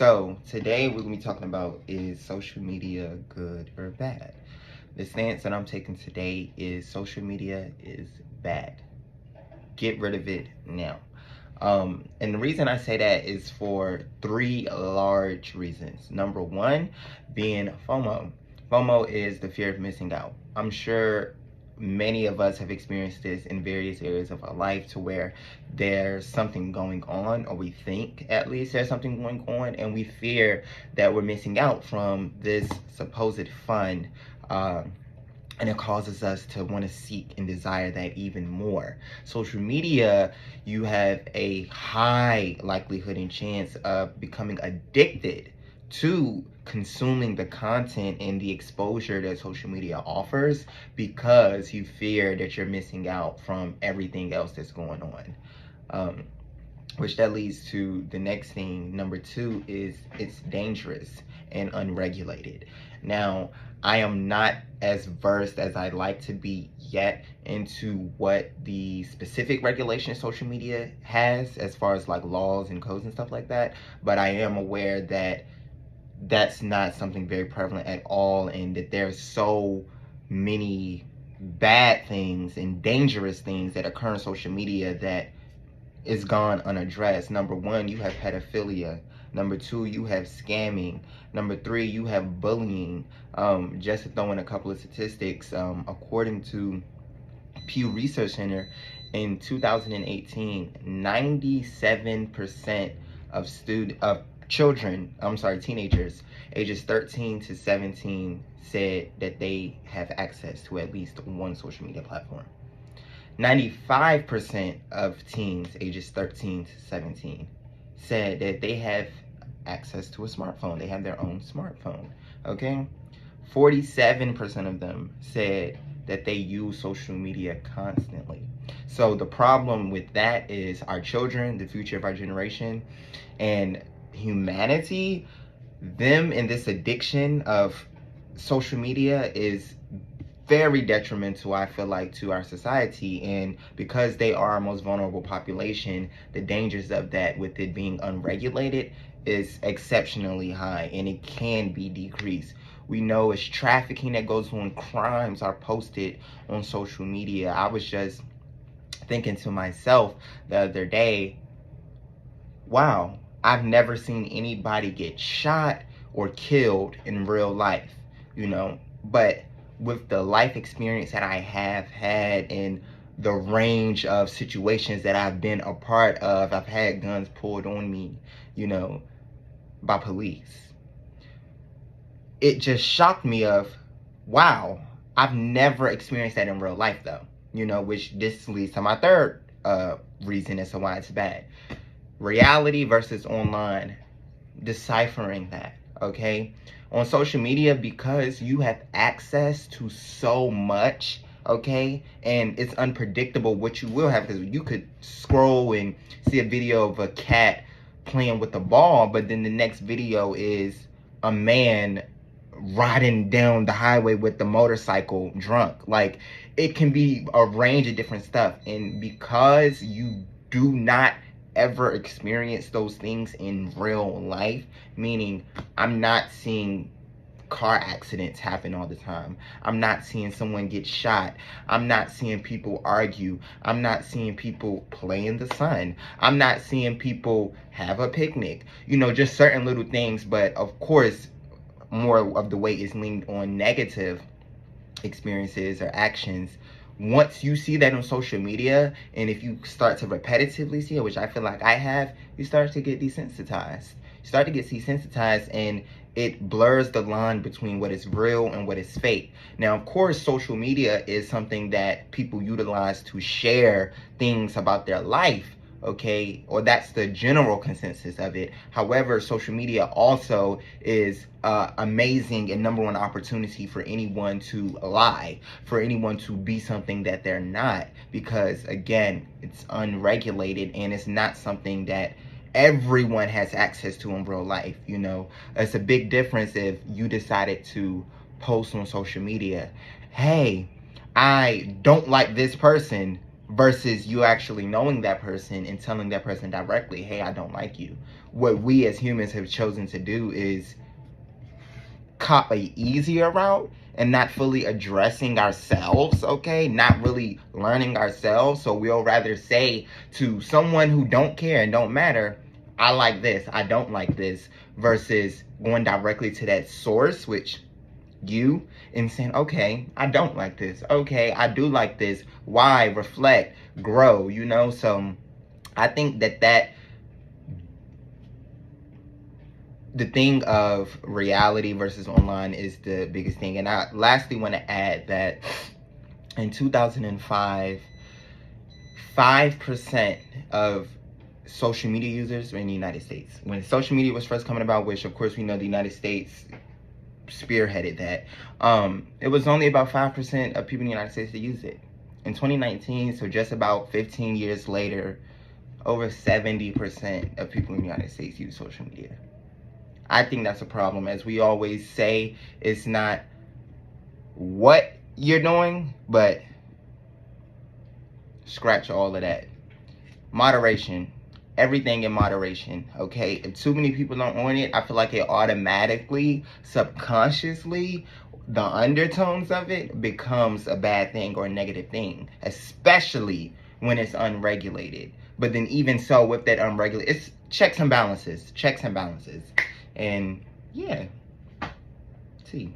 So today we're gonna be talking about, is social media good or bad? The stance that I'm taking today is social media is bad. Get rid of it now. And the reason I say that is for three large reasons. Number one being FOMO. FOMO is the fear of missing out. I'm sure many of us have experienced this in various areas of our life, to where there's something going on, or we think at least there's something going on, and we fear that we're missing out from this supposed fun. And it causes us to want to seek and desire that even more. Social media, you have a high likelihood and chance of becoming addicted to consuming the content and the exposure that social media offers, because you fear that you're missing out from everything else that's going on. Which that leads to the next thing. Number two is it's dangerous and unregulated. Now, I am not as versed as I'd like to be yet into what the specific regulation social media has, as far as like laws and codes and stuff like that, but I am aware that that's not something very prevalent at all, and that there's so many bad things and dangerous things that occur on social media that is gone unaddressed. Number one, you have pedophilia. Number two, you have scamming. Number three, you have bullying. Just to throw in a couple of statistics, according to Pew Research Center, in 2018, 97% of teenagers ages 13 to 17 said that they have access to at least one social media platform. 95% of teens ages 13 to 17 said that they have access to a smartphone. They have their own smartphone, okay? 47% of them said that they use social media constantly. So the problem with that is our children, the future of our generation, and humanity, them in this addiction of social media is very detrimental, I feel like, to our society. And because they are our most vulnerable population, the dangers of that, with it being unregulated, is exceptionally high, and it can be decreased. We know it's trafficking that goes on, crimes are posted on social media. I was just thinking to myself the other day, wow, I've never seen anybody get shot or killed in real life, but with the life experience that I have had and the range of situations that I've been a part of, I've had guns pulled on me, by police. It just shocked me of, wow, I've never experienced that in real life though, which this leads to my third reason as to why it's bad. Reality versus online, deciphering that, okay? On social media, because you have access to so much, okay, and it's unpredictable what you will have, because you could scroll and see a video of a cat playing with a ball, but then the next video is a man riding down the highway with the motorcycle drunk. Like, it can be a range of different stuff, and because you do not ever experience those things in real life, meaning I'm not seeing car accidents happen all the time, I'm not seeing someone get shot, I'm not seeing people argue, I'm not seeing people play in the sun, I'm not seeing people have a picnic, just certain little things. But of course, more of the weight is leaned on negative experiences or actions. Once you see that on social media, and if you start to repetitively see it, which I feel like I have, you start to get desensitized. You start to get desensitized, and it blurs the line between what is real and what is fake. Now, of course, social media is something that people utilize to share things about their life, okay, or that's the general consensus of it. However, social media also is amazing and number one opportunity for anyone to lie, for anyone to be something that they're not, because again, it's unregulated and it's not something that everyone has access to in real life. It's a big difference if you decided to post on social media, hey, I don't like this person, versus you actually knowing that person and telling that person directly, hey, I don't like you. What we as humans have chosen to do is cop a easier route and not fully addressing ourselves, okay? Not really learning ourselves. So we'll rather say to someone who don't care and don't matter, I like this, I don't like this, versus going directly to that source, which you, and saying, okay, I don't like this. Okay, I do like this. Why? Reflect, grow, you know? So I think that the thing of reality versus online is the biggest thing. And I lastly want to add that in 2005, 5% of social media users were in the United States. When social media was first coming about, which of course we know the United States spearheaded that, it was only about 5% of people in the United States that used it. In 2019, so just about 15 years later, over 70% of people in the United States use social media. I think that's a problem. As we always say, it's not what you're doing, but scratch all of that. Moderation. Everything in moderation, okay? If too many people don't own it, I feel like it automatically, subconsciously, the undertones of it becomes a bad thing or a negative thing, especially when it's unregulated. But then even so, with that unregulated, it's checks and balances. And yeah, see.